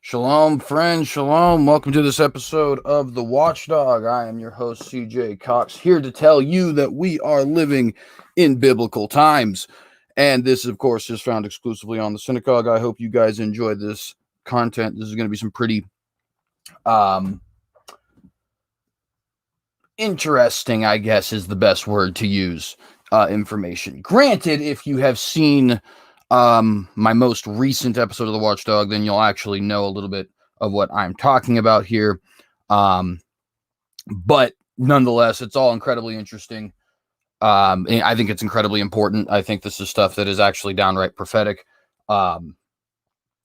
Shalom, friends. Shalom. Welcome to this episode of The Watchdog. I am your host, CJ Cox, here to tell you that we are living in biblical times. And this, of course, is found exclusively on the synagogue. I hope you guys enjoy this content. This is going to be some pretty interesting, I guess, is the best word to use, information. Granted, if you have seen my most recent episode of The Watchdog, then you'll actually know a little bit of what I'm talking about here. But nonetheless, it's all incredibly interesting. I think it's incredibly important. I think this is stuff that is actually downright prophetic. And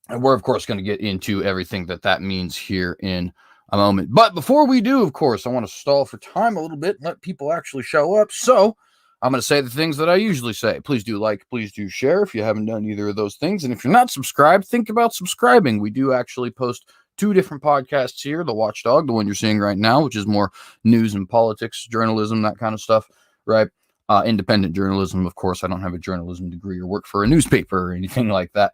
we're, of course, going to get into everything that means here in a moment. But before we do, of course, I want to stall for time a little bit and let people actually show up. So I'm going to say the things that I usually say. Please do like, please do share if you haven't done either of those things. And if you're not subscribed, think about subscribing. We do actually post 2 different podcasts here. The Watchdog, the one you're seeing right now, which is more news and politics, journalism, that kind of stuff, right? Independent journalism, of course. I don't have a journalism degree or work for a newspaper or anything like that.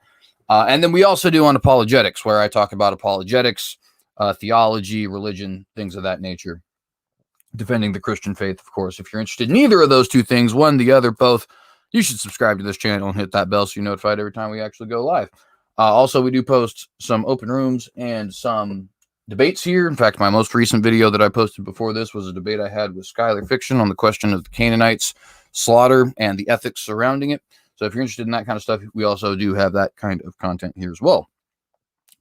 And then we also do on apologetics, where I talk about apologetics, theology, religion, things of that nature. Defending the Christian faith, of course. If you're interested in either of those 2 things, one, the other, both, you should subscribe to this channel and hit that bell so you're notified every time we actually go live. Also, we do post some open rooms and some debates here. In fact, my most recent video that I posted before this was a debate I had with Skylar Fiction on the question of the Canaanites slaughter and the ethics surrounding it. So if you're interested in that kind of stuff, we also do have that kind of content here as well.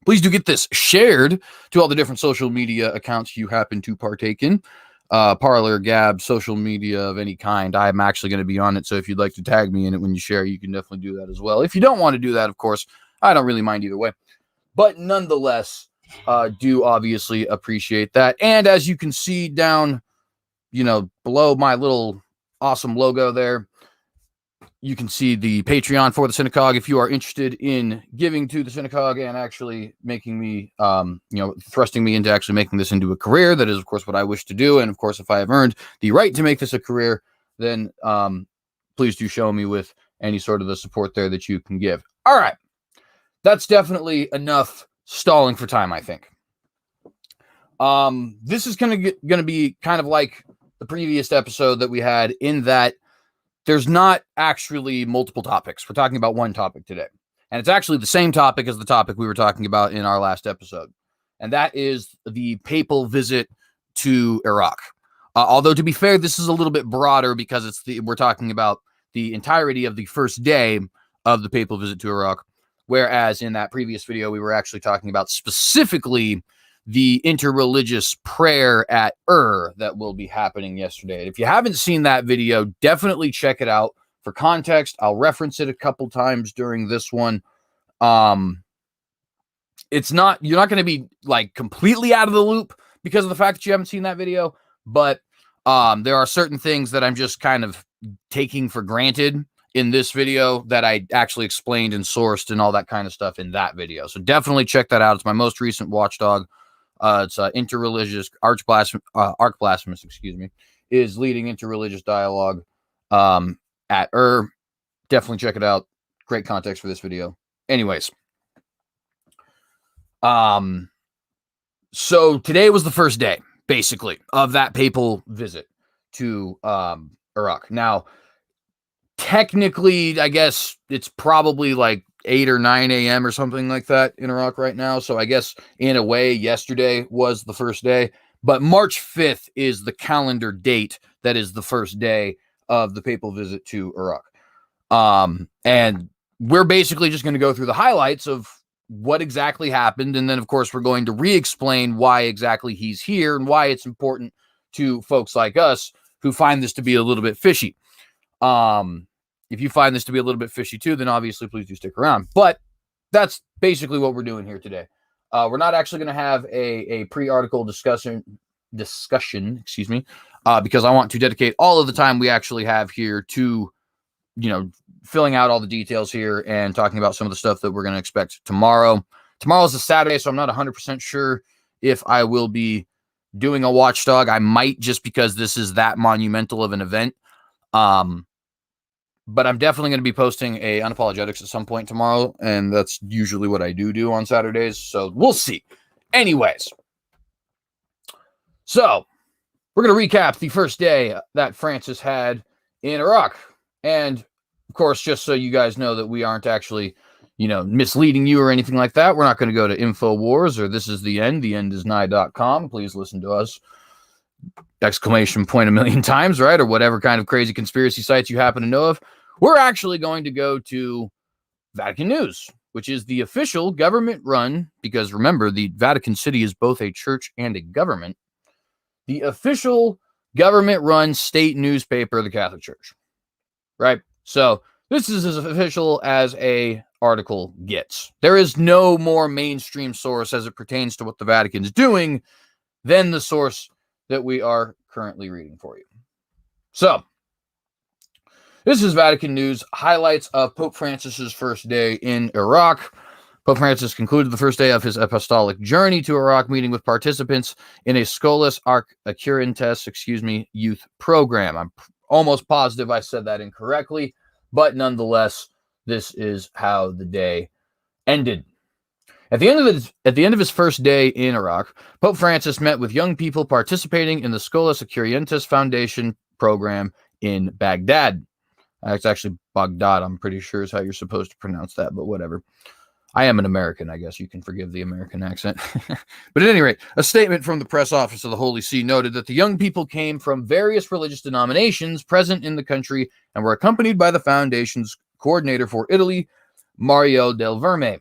Please do get this shared to all the different social media accounts you happen to partake in. Parlor, Gab, social media of any kind. I'm actually going to be on it, so if you'd like to tag me in it when you share, you can definitely do that as well. If you don't want to do that, of course, I don't really mind either way. But nonetheless, do obviously appreciate that. And as you can see down, below my little awesome logo there, you can see the Patreon for the synagogue. If you are interested in giving to the synagogue and actually making me, thrusting me into actually making this into a career, that is, of course, what I wish to do. And of course, if I have earned the right to make this a career, then please do show me with any sort of the support there that you can give. All right. That's definitely enough stalling for time, I think. This is going to be kind of like the previous episode that we had, in that there's not actually multiple topics. We're talking about one topic today. And it's actually the same topic as the topic we were talking about in our last episode. And that is the papal visit to Iraq. Although, to be fair, this is a little bit broader because we're talking about the entirety of the first day of the papal visit to Iraq. Whereas in that previous video, we were actually talking about specifically the interreligious prayer at that will be happening yesterday. If you haven't seen that video, definitely check it out. For context, I'll reference it a couple times during this one. You're not going to be like completely out of the loop because of the fact that you haven't seen that video, but there are certain things that I'm just kind of taking for granted in this video that I actually explained and sourced and all that kind of stuff in that video. So definitely check that out. It's my most recent Watchdog. It's interreligious Arch-Blasphemous, is leading interreligious dialogue at Definitely check it out. Great context for this video. Anyways, so today was the first day, basically, of that papal visit to Iraq. Now, technically, I guess it's probably like 8 or 9 a.m. or something like that in Iraq right now. So I guess in a way, yesterday was the first day. But March 5th is the calendar date that is the first day of the papal visit to Iraq. And we're basically just going to go through the highlights of what exactly happened. And then, of course, we're going to re-explain why exactly he's here and why it's important to folks like us who find this to be a little bit fishy. If you find this to be a little bit fishy too, then obviously please do stick around. But that's basically what we're doing here today. We're not actually going to have a pre-article discussion, because I want to dedicate all of the time we actually have here to, filling out all the details here and talking about some of the stuff that we're going to expect tomorrow. Tomorrow's a Saturday, so I'm not 100% sure if I will be doing a Watchdog. I might, just because this is that monumental of an event. But I'm definitely going to be posting a unapologetics at some point tomorrow, and that's usually what I do on Saturdays. So we'll see. Anyways, so we're going to recap the first day that Francis had in Iraq. And of course, just so you guys know that we aren't actually, misleading you or anything like that, we're not going to go to InfoWars or This Is the End, theendisnigh.com. Please listen to us. Exclamation point a million times, right? Or whatever kind of crazy conspiracy sites you happen to know of. We're actually going to go to Vatican News, which is the official government run, because remember, the Vatican City is both a church and a government, the official government-run state newspaper of the Catholic Church, right? So this is as official as a article gets. There is no more mainstream source as it pertains to what the Vatican is doing than the source that we are currently reading for you. So this is Vatican News, highlights of Pope Francis's first day in Iraq. Pope Francis concluded the first day of his apostolic journey to Iraq, meeting with participants in a Scholas Arch-Blasphemous, youth program. I'm almost positive I said that incorrectly, but nonetheless, this is how the day ended. At the end of his first day in Iraq, Pope Francis met with young people participating in the Scholas Arch-Blasphemous Foundation program in Baghdad. It's actually Baghdad, I'm pretty sure is how you're supposed to pronounce that, but whatever. I am an American, I guess you can forgive the American accent. But at any rate, a statement from the press office of the Holy See noted that the young people came from various religious denominations present in the country and were accompanied by the foundation's coordinator for Italy, Mario Del Verme.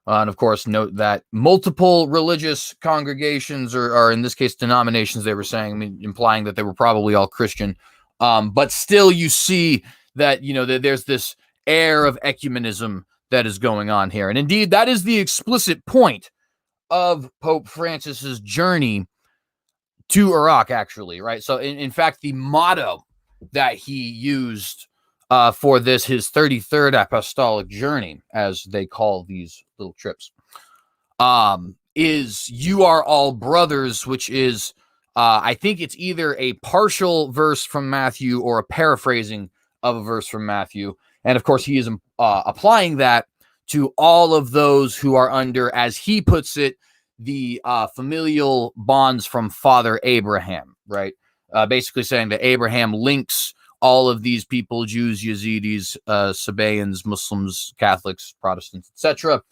And of course, note that multiple religious congregations, or in this case, denominations, they were saying, implying that they were probably all Christian. But still, you see that, that there's this air of ecumenism that is going on here. And indeed, that is the explicit point of Pope Francis's journey to Iraq, actually, right? So, in fact, the motto that he used for this, his 33rd apostolic journey, as they call these little trips, is "You are all brothers," which is, I think it's either a partial verse from Matthew or a paraphrasing of a verse from Matthew. And of course, he is applying that to all of those who are under, as he puts it, the familial bonds from Father Abraham, right? Basically saying that Abraham links all of these people, Jews, Yazidis, Sabaeans, Muslims, Catholics, Protestants, etc.,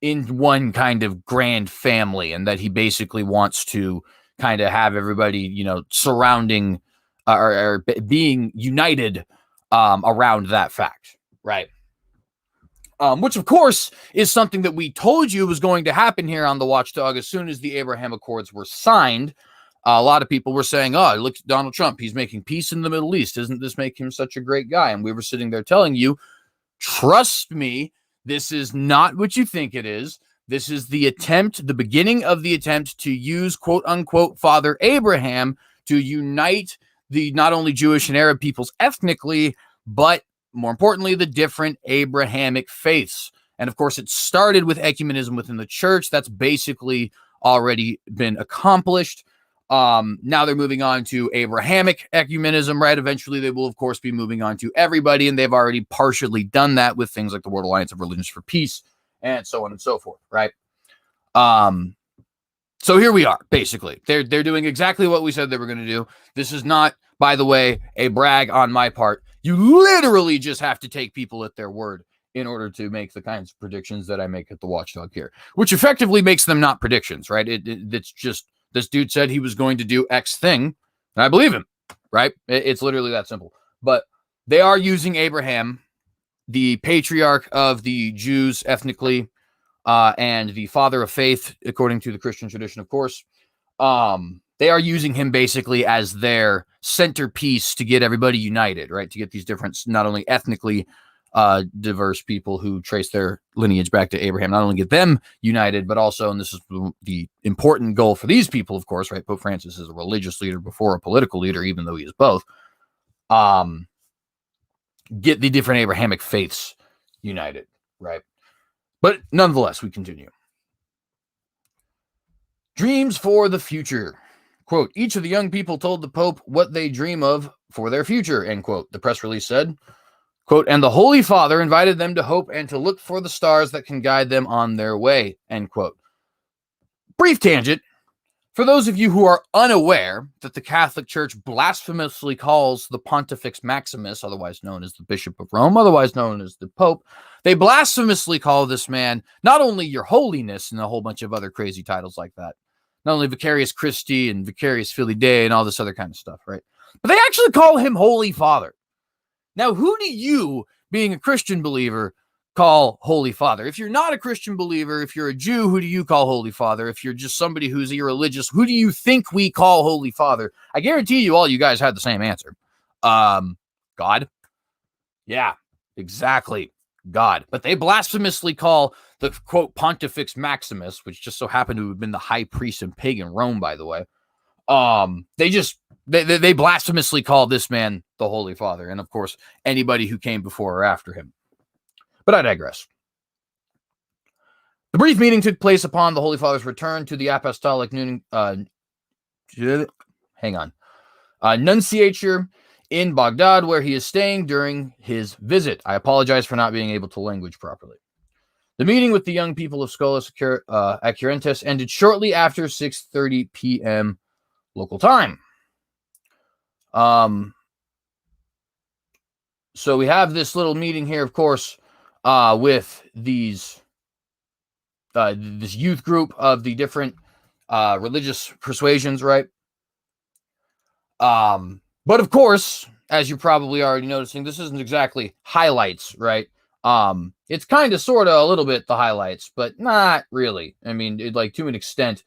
in one kind of grand family, and that he basically wants to kind of have everybody, surrounding or being united around that fact, right? Which, of course, is something that we told you was going to happen here on the Watchdog as soon as the Abraham Accords were signed. A lot of people were saying, oh, look at Donald Trump. He's making peace in the Middle East. Doesn't this make him such a great guy? And we were sitting there telling you, trust me, this is not what you think it is. This is the beginning of the attempt to use, quote unquote, Father Abraham to unite the not only Jewish and Arab peoples ethnically, but more importantly, the different Abrahamic faiths. And of course, it started with ecumenism within the church. That's basically already been accomplished. Now they're moving on to Abrahamic ecumenism, right? Eventually, they will, of course, be moving on to everybody, and they've already partially done that with things like the World Alliance of Religions for Peace, and so on and so forth, right? So here we are, basically. They're doing exactly what we said they were going to do. This is not, by the way, a brag on my part. You literally just have to take people at their word in order to make the kinds of predictions that I make at the Watchdog here, which effectively makes them not predictions, right? It's just, this dude said he was going to do X thing, and I believe him, right? It's literally that simple. But they are using Abraham, the patriarch of the Jews ethnically, and the father of faith, according to the Christian tradition, of course. They are using him basically as their centerpiece to get everybody united, right? To get these different, not only ethnically diverse people who trace their lineage back to Abraham, not only get them united, but also, and this is the important goal for these people, of course, right? Pope Francis is a religious leader before a political leader, even though he is both. Get the different Abrahamic faiths united, right? But nonetheless, we continue. Dreams for the future. Quote, each of the young people told the Pope what they dream of for their future, end quote. The press release said, quote, and the Holy Father invited them to hope and to look for the stars that can guide them on their way, end quote. Brief tangent. For those of you who are unaware that the Catholic Church blasphemously calls the Pontifex Maximus, otherwise known as the Bishop of Rome, otherwise known as the Pope, they blasphemously call this man not only Your Holiness and a whole bunch of other crazy titles like that, not only Vicarius Christi and Vicarius Filii Dei and all this other kind of stuff, right? But they actually call him Holy Father. Now, who do you, being a Christian believer, call Holy Father? If you're not a Christian believer, if you're a Jew, who do you call Holy Father? If you're just somebody who's irreligious, who do you think we call Holy Father? I guarantee you all you guys had the same answer. God. Yeah, exactly. God. But they blasphemously call the, quote, Pontifex Maximus, which just so happened to have been the high priest in pagan Rome, by the way. They blasphemously call this man the Holy Father. And of course, anybody who came before or after him. But I digress. The brief meeting took place upon the Holy Father's return to the apostolic nunciature in Baghdad, where he is staying during his visit. I apologize for not being able to language properly. The meeting with the young people of Scholas Accurrentes ended shortly after 6:30 p.m. local time. So we have this little meeting here, of course, with these this youth group of the different religious persuasions, right? But of course, as you're probably already noticing, this isn't exactly highlights, right? It's kind of sort of a little bit the highlights, but not really. I mean, like to an extent,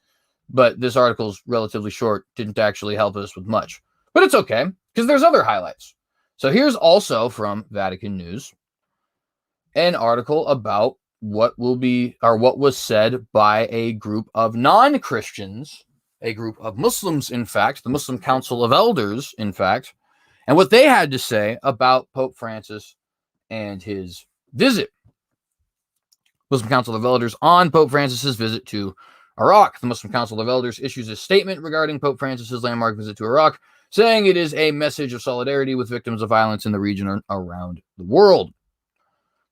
but this article's relatively short, didn't actually help us with much. But it's okay, because there's other highlights. So here's also from Vatican News an article about what was said by a group of non-Christians, a group of Muslims, in fact, the Muslim Council of Elders, in fact, and what they had to say about Pope Francis and his visit. Muslim Council of Elders on Pope Francis's visit to Iraq. The Muslim Council of Elders issues a statement regarding Pope Francis's landmark visit to Iraq, saying it is a message of solidarity with victims of violence in the region and around the world.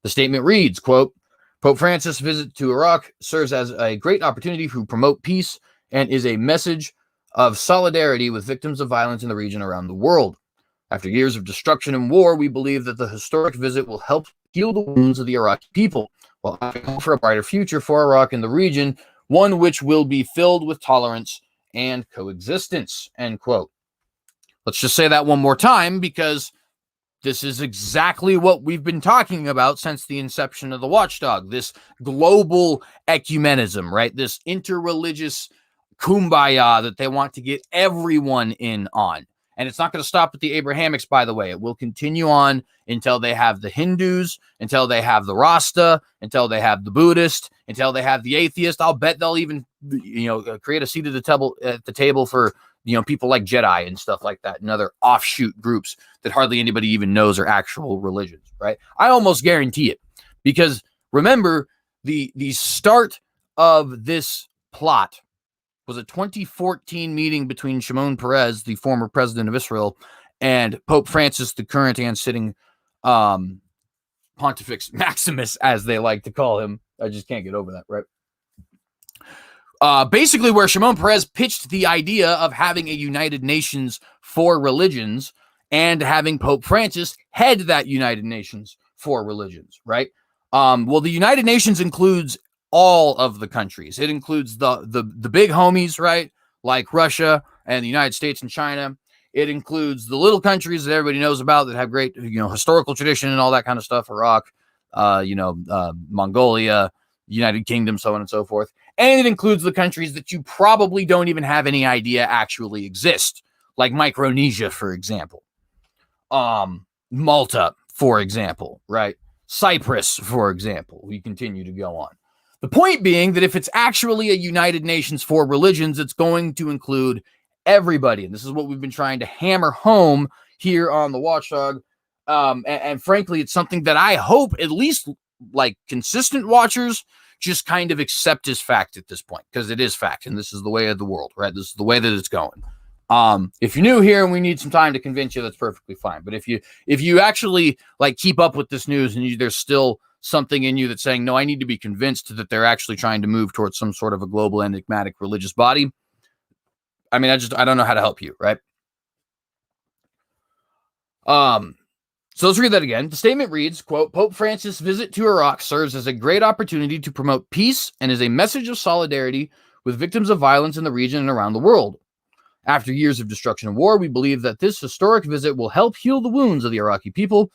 The statement reads, quote, Pope Francis' visit to Iraq serves as a great opportunity to promote peace and is a message of solidarity with victims of violence in the region around the world. After years of destruction and war, we believe that the historic visit will help heal the wounds of the Iraqi people, while offering for a brighter future for Iraq and the region, one which will be filled with tolerance and coexistence, end quote. Let's just say that one more time, because this is exactly what we've been talking about since the inception of the Watchdog, this global ecumenism, right? This interreligious kumbaya that they want to get everyone in on. And it's not going to stop at the Abrahamics, by the way. It will continue on until they have the Hindus, until they have the Rasta, until they have the Buddhist, until they have the atheist. I'll bet they'll even, create a seat at the table for, people like Jedi and stuff like that, and other offshoot groups that hardly anybody even knows are actual religions, right? I almost guarantee it, because remember, the start of this plot was a 2014 meeting between Shimon Peres, the former president of Israel, and Pope Francis, the current and sitting Pontifex Maximus, as they like to call him. I just can't get over that, right? Basically, where Shimon Peres pitched the idea of having a United Nations for religions and having Pope Francis head that United Nations for religions, right? Well, the United Nations includes all of the countries. It includes the big homies, right? Like Russia and the United States and China. It includes the little countries that everybody knows about that have great, historical tradition and all that kind of stuff. Iraq, Mongolia, United Kingdom, so on and so forth. And it includes the countries that you probably don't even have any idea actually exist, like Micronesia, for example. Malta, for example, right? Cyprus, for example. We continue to go on. The point being that if it's actually a United Nations for religions, it's going to include everybody. And this is what we've been trying to hammer home here on the Watchdog. And frankly, it's something that I hope at least like consistent watchers just kind of accept as fact at this point, because it is fact. And this is the way of the world, right? This is the way that it's going. If you're new here and we need some time to convince you, that's perfectly fine. But if you actually like keep up with this news and there's still something in you that's saying, no, I need to be convinced that they're actually trying to move towards some sort of a global enigmatic religious body. I mean, I don't know how to help you, right? So let's read that again. The statement reads, quote, Pope Francis' visit to Iraq serves as a great opportunity to promote peace and is a message of solidarity with victims of violence in the region and around the world. After years of destruction and war, we believe that this historic visit will help heal the wounds of the Iraqi people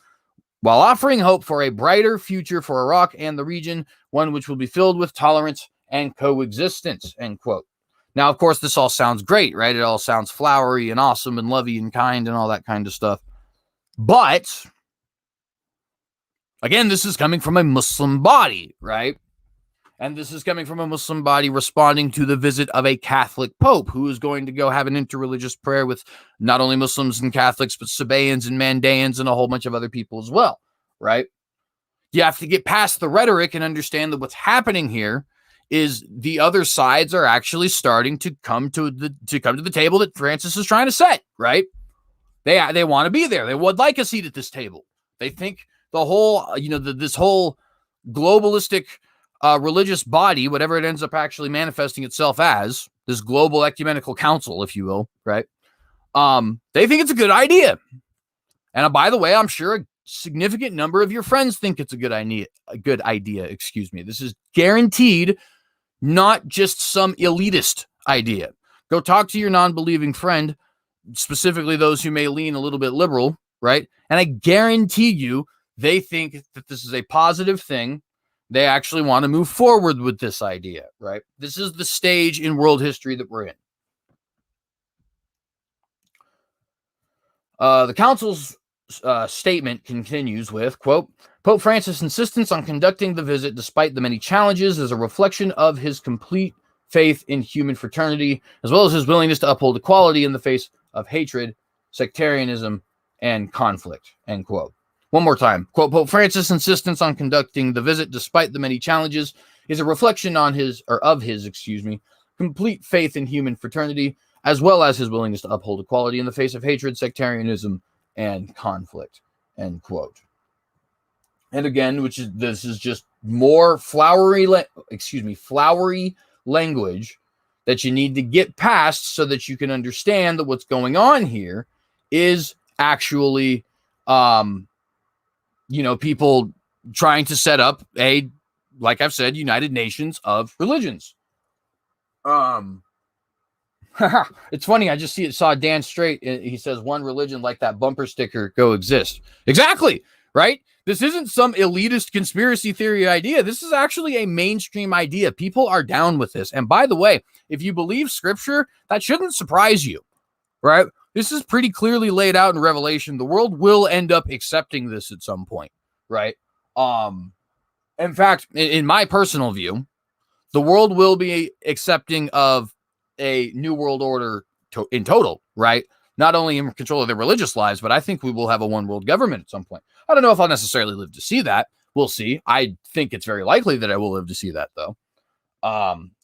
while offering hope for a brighter future for Iraq and the region, one which will be filled with tolerance and coexistence, end quote. Now, of course, this all sounds great, right? It all sounds flowery and awesome and lovey and kind and all that kind of stuff. But, again, this is coming from a Muslim body, right? And this is coming from a Muslim body responding to the visit of a Catholic Pope who is going to go have an interreligious prayer with not only Muslims and Catholics, but Sabaeans and Mandaeans and a whole bunch of other people as well, right? You have to get past the rhetoric and understand that what's happening here is the other sides are actually starting to come to the table that Francis is trying to set, right? They want to be there. They would like a seat at this table. They think the whole, this whole globalistic religious body, whatever it ends up actually manifesting itself as, this global ecumenical council, if you will, right? They think it's a good idea. And by the way, I'm sure a significant number of your friends think it's a good idea. Excuse me. This is guaranteed not just some elitist idea. Go talk to your non-believing friend, specifically those who may lean a little bit liberal, right? And I guarantee you, they think that this is a positive thing. They actually want to move forward with this idea, right? This is the stage in world history that we're in. The council's statement continues with, quote, Pope Francis' insistence on conducting the visit despite the many challenges is a reflection of his complete faith in human fraternity, as well as his willingness to uphold equality in the face of hatred, sectarianism, and conflict, end quote. One more time, quote, Pope Francis' insistence on conducting the visit despite the many challenges is a reflection of his complete faith in human fraternity, as well as his willingness to uphold equality in the face of hatred, sectarianism, and conflict, end quote. And again, this is just more flowery language that you need to get past so that you can understand that what's going on here is actually, people trying to set up a, like I've said, United Nations of religions. It's funny. I just saw Dan Straight. He says one religion like that bumper sticker coexist. Exactly. Right. This isn't some elitist conspiracy theory idea. This is actually a mainstream idea. People are down with this. And by the way, if you believe scripture, that shouldn't surprise you. Right. This is pretty clearly laid out in Revelation. The world will end up accepting this at some point. Right. In fact, in my personal view, the world will be accepting of a new world order in total, right? Not only in control of their religious lives, but I think we will have a one world government at some point. I don't know if I'll necessarily live to see that. We'll see. I think it's very likely that I will live to see that, though.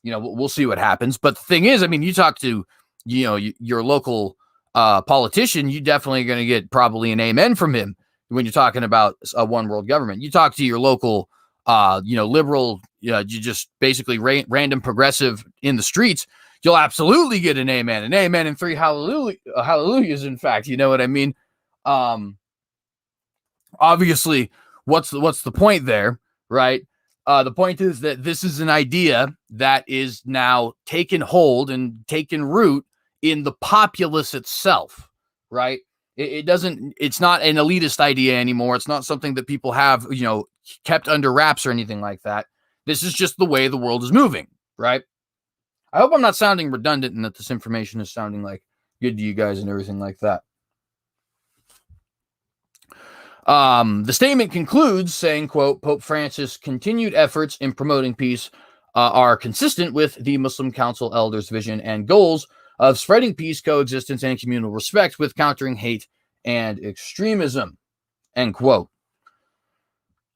We'll see what happens. But the thing is, I mean, you talk to, your local politician, you definitely going to get probably an amen from him when you're talking about a one world government. You talk to your local, liberal, you just basically random progressive in the streets, you'll absolutely get an amen and 3 hallelujahs. In fact, you know what I mean? Obviously, what's the point there, right? The point is that this is an idea that is now taken hold and taken root in the populace itself, right? It's not an elitist idea anymore. It's not something that people have, kept under wraps or anything like that. This is just the way the world is moving, right? I hope I'm not sounding redundant and that this information is sounding like good to you guys and everything like that. The statement concludes saying, quote, Pope Francis' continued efforts in promoting peace are consistent with the Muslim Council elders' vision and goals of spreading peace, coexistence, and communal respect with countering hate and extremism, end quote.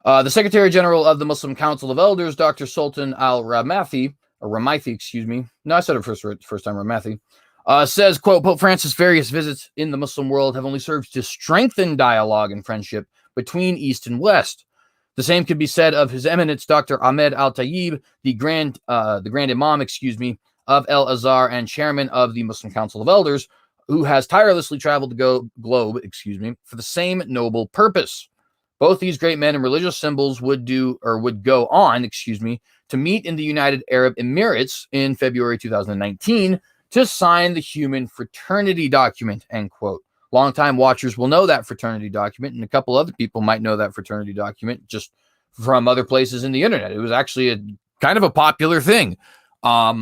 The Secretary General of the Muslim Council of Elders, Dr. Sultan al-Ramathi, no, I said it first time, Ramathi, Says, quote, Pope Francis' various visits in the Muslim world have only served to strengthen dialogue and friendship between East and West. The same could be said of His Eminence Dr. Ahmed Al-Tayyib, the Grand Imam, of El Azhar and chairman of the Muslim Council of Elders, who has tirelessly traveled the globe, for the same noble purpose. Both these great men and religious symbols would go on, to meet in the United Arab Emirates in February 2019 to sign the Human Fraternity Document, end quote. Longtime watchers will know that fraternity document, and a couple other people might know that fraternity document just from other places in the internet. It was actually a kind of a popular thing. A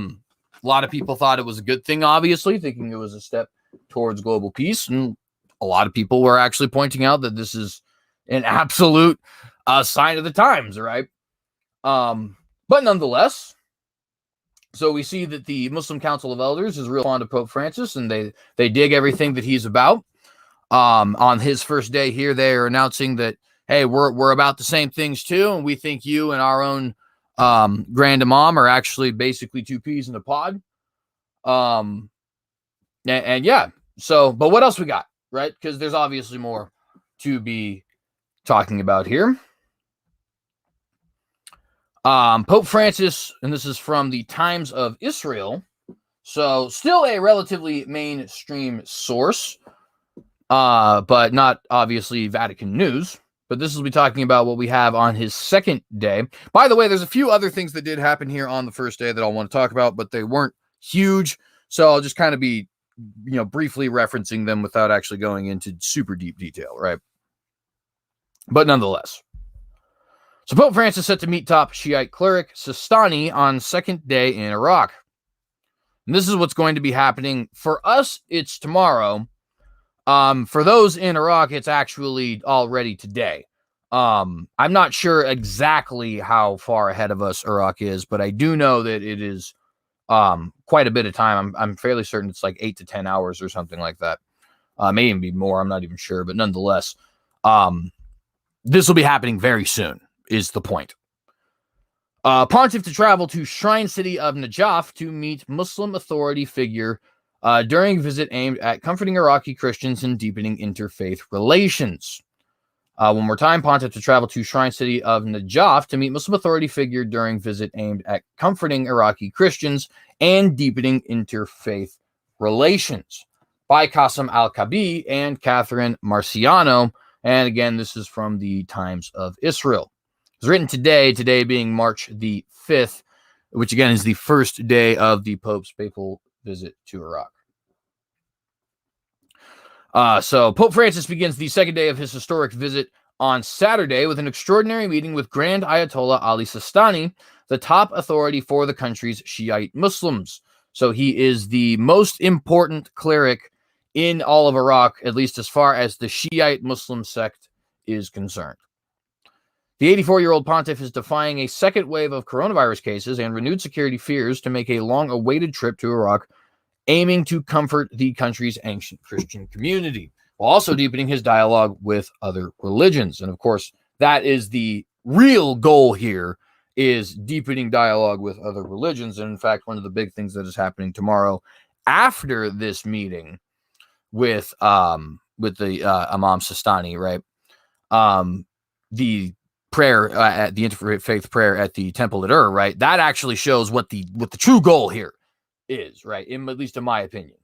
lot of people thought it was a good thing, obviously, thinking it was a step towards global peace, and a lot of people were actually pointing out that this is an absolute sign of the times, right? But nonetheless, so we see that the Muslim Council of Elders is real fond of Pope Francis, and they dig everything that he's about. On his first day here, they are announcing that, hey, we're about the same things too, and we think you and our own Grand Imam are actually basically two peas in a pod. And yeah, so, but what else we got, right? Because there's obviously more to be talking about here. Pope Francis, and this is from the Times of Israel, so still a relatively mainstream source, but not obviously Vatican News. But this will be talking about what we have on his second day. By the way, there's a few other things that did happen here on the first day that I'll want to talk about, but they weren't huge, so I'll just kind of be, briefly referencing them without actually going into super deep detail, right? But nonetheless. So Pope Francis set to meet top Shiite cleric Sistani on second day in Iraq. And this is what's going to be happening. For us, it's tomorrow. For those in Iraq, it's actually already today. I'm not sure exactly how far ahead of us Iraq is, but I do know that it is quite a bit of time. I'm fairly certain it's like 8 to 10 hours or something like that. May even be more. I'm not even sure, but nonetheless, this will be happening very soon. Is the point. Pontiff to travel to Shrine City of Najaf to meet Muslim authority figure during visit aimed at comforting Iraqi Christians and deepening interfaith relations. One more time, Pontiff to travel to Shrine City of Najaf to meet Muslim authority figure during visit aimed at comforting Iraqi Christians and deepening interfaith relations. By Qasim Al-Kabi and Catherine Marciano. And again, this is from the Times of Israel. It was written today being March the 5th, which again is the first day of the Pope's papal visit to Iraq. So Pope Francis begins the second day of his historic visit on Saturday with an extraordinary meeting with Grand Ayatollah Ali Sistani, the top authority for the country's Shiite Muslims. So he is the most important cleric in all of Iraq, at least as far as the Shiite Muslim sect is concerned. The 84-year-old pontiff is defying a second wave of coronavirus cases and renewed security fears to make a long-awaited trip to Iraq, aiming to comfort the country's ancient Christian community, while also deepening his dialogue with other religions. And of course, that is the real goal here, is deepening dialogue with other religions. And in fact, one of the big things that is happening tomorrow after this meeting with the Imam Sistani, right? The prayer at the interfaith prayer at the temple at Ur, right? That actually shows what the true goal here is, right? At least in my opinion.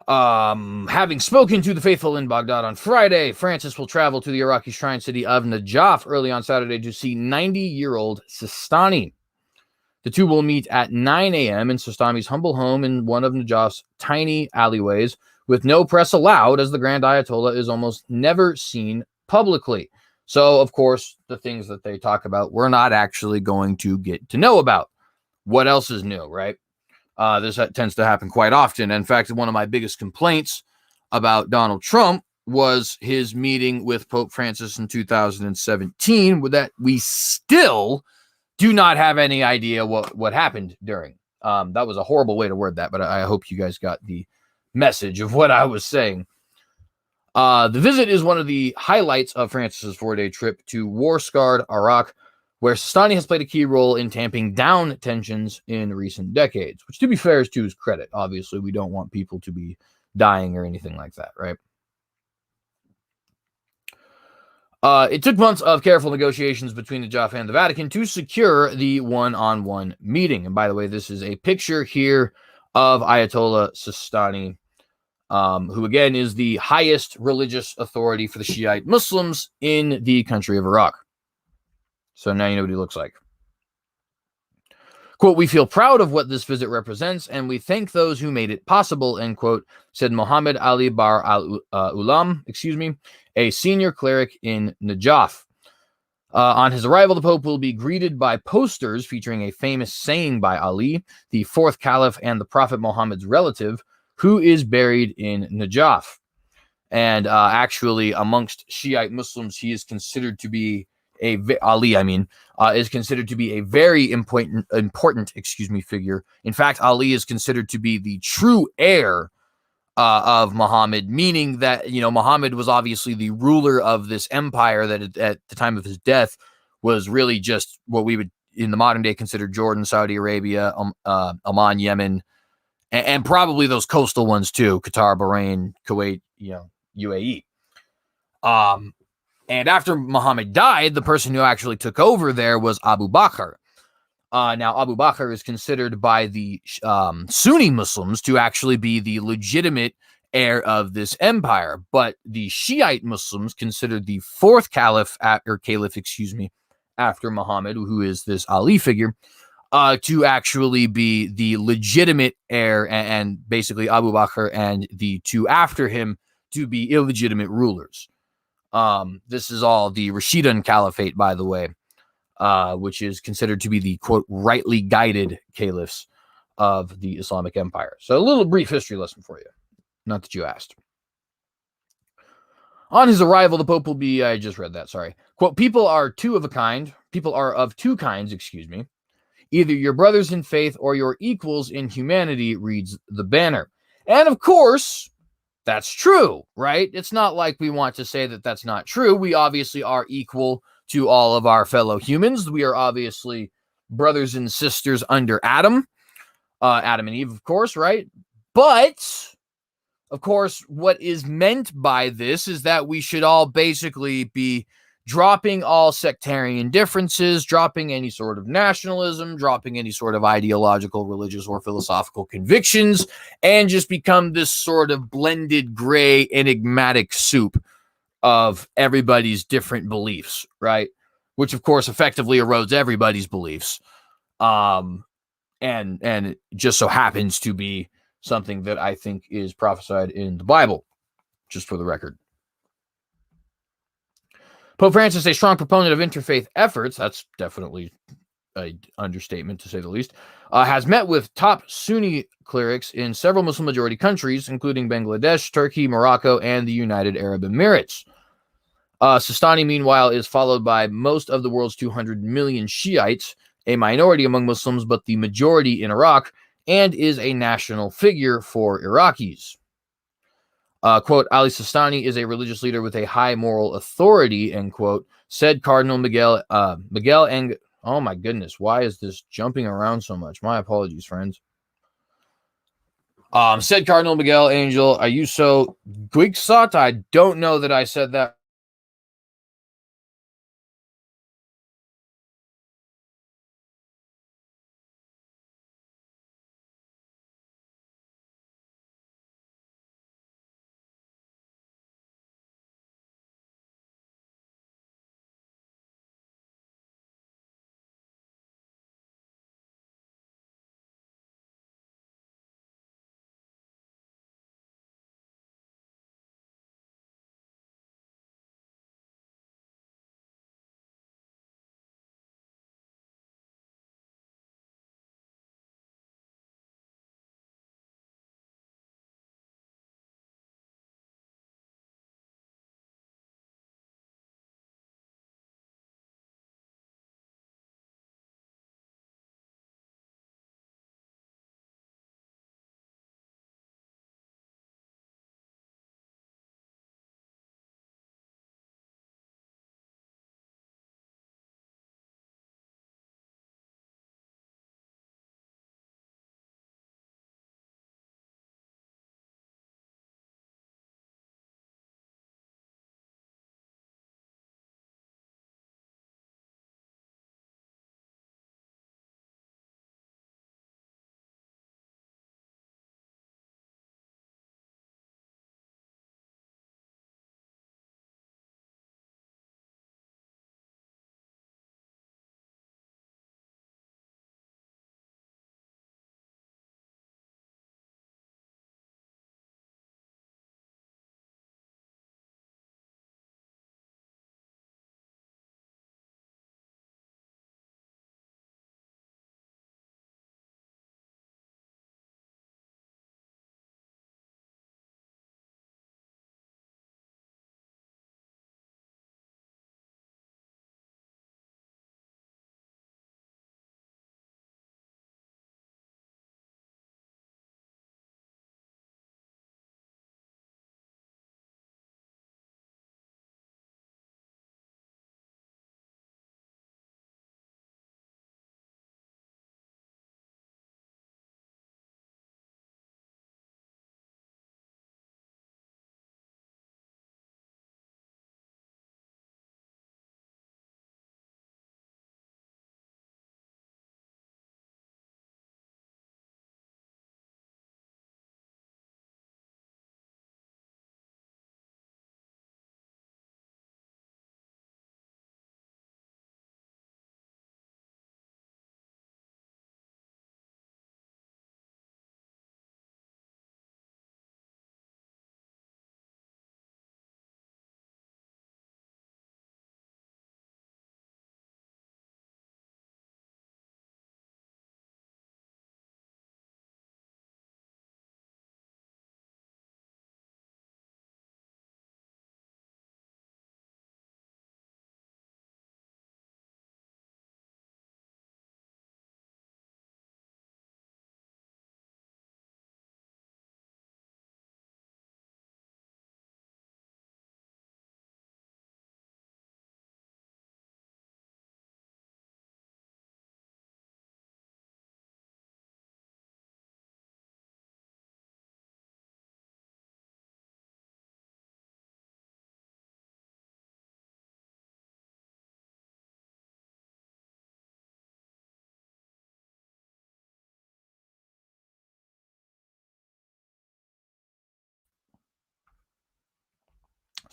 Having spoken to the faithful in Baghdad on Friday, Francis will travel to the Iraqi shrine city of Najaf early on Saturday to see 90-year-old Sistani. The two will meet at 9 a.m. in Sistani's humble home in one of Najaf's tiny alleyways, with no press allowed, as the Grand Ayatollah is almost never seen publicly. So, of course, the things that they talk about, we're not actually going to get to know about. What else is new, right? This tends to happen quite often. In fact, one of my biggest complaints about Donald Trump was his meeting with Pope Francis in 2017, with that we still do not have any idea what happened during. That was a horrible way to word that, but I hope you guys got the message of what I was saying. The visit is one of the highlights of Francis's 4-day trip to war-scarred Iraq, where Sistani has played a key role in tamping down tensions in recent decades, which, to be fair, is to his credit. Obviously, we don't want people to be dying or anything like that, right? It took months of careful negotiations between the Jaffa and the Vatican to secure the one-on-one meeting. And by the way, this is a picture here of Ayatollah Sistani, who again is the highest religious authority for the Shiite Muslims in the country of Iraq. So now you know what he looks like. Quote, "We feel proud of what this visit represents, and we thank those who made it possible," end quote, said Mohammed Ali Bar al-Ulam, a senior cleric in Najaf. On his arrival, the Pope will be greeted by posters featuring a famous saying by Ali, the fourth caliph and the Prophet Muhammad's relative, who is buried in Najaf. And actually, amongst Shiite Muslims, he is considered to be is considered to be a very important figure. In fact, Ali is considered to be the true heir of Muhammad, meaning that, Muhammad was obviously the ruler of this empire that at the time of his death was really just what we would in the modern day consider Jordan, Saudi Arabia, Oman, Yemen, and probably those coastal ones too, Qatar, Bahrain, Kuwait, UAE. And after Muhammad died, the person who actually took over there was Abu Bakr. Now, Abu Bakr is considered by the Sunni Muslims to actually be the legitimate heir of this empire, but the Shiite Muslims considered the fourth caliph, after Muhammad, who is this Ali figure, to actually be the legitimate heir, and basically Abu Bakr and the two after him to be illegitimate rulers. This is all the Rashidun Caliphate, by the way, which is considered to be the, quote, rightly guided caliphs of the Islamic Empire. So a little brief history lesson for you. Not that you asked. On his arrival, the Pope will be, I just read that, sorry. Quote, people are of two kinds, either your brothers in faith or your equals in humanity, reads the banner. And of course, that's true, right? It's not like we want to say that that's not true. We obviously are equal to all of our fellow humans. We are obviously brothers and sisters under Adam and Eve, of course, right? But, of course, what is meant by this is that we should all basically be dropping all sectarian differences, dropping any sort of nationalism, dropping any sort of ideological, religious, or philosophical convictions, and just become this sort of blended, gray, enigmatic soup of everybody's different beliefs, right? Which, of course, effectively erodes everybody's beliefs. And it just so happens to be something that I think is prophesied in the Bible, just for the record. Pope Francis, a strong proponent of interfaith efforts, that's definitely an understatement to say the least, has met with top Sunni clerics in several Muslim-majority countries, including Bangladesh, Turkey, Morocco, and the United Arab Emirates. Sistani, meanwhile, is followed by most of the world's 200 million Shiites, a minority among Muslims, but the majority in Iraq, and is a national figure for Iraqis. Quote, Ali Sistani is a religious leader with a high moral authority, end quote, said Cardinal Miguel oh my goodness, why is this jumping around so much? My apologies, friends. Said Cardinal Miguel Angel Ayuso Guigsot. I don't know that I said that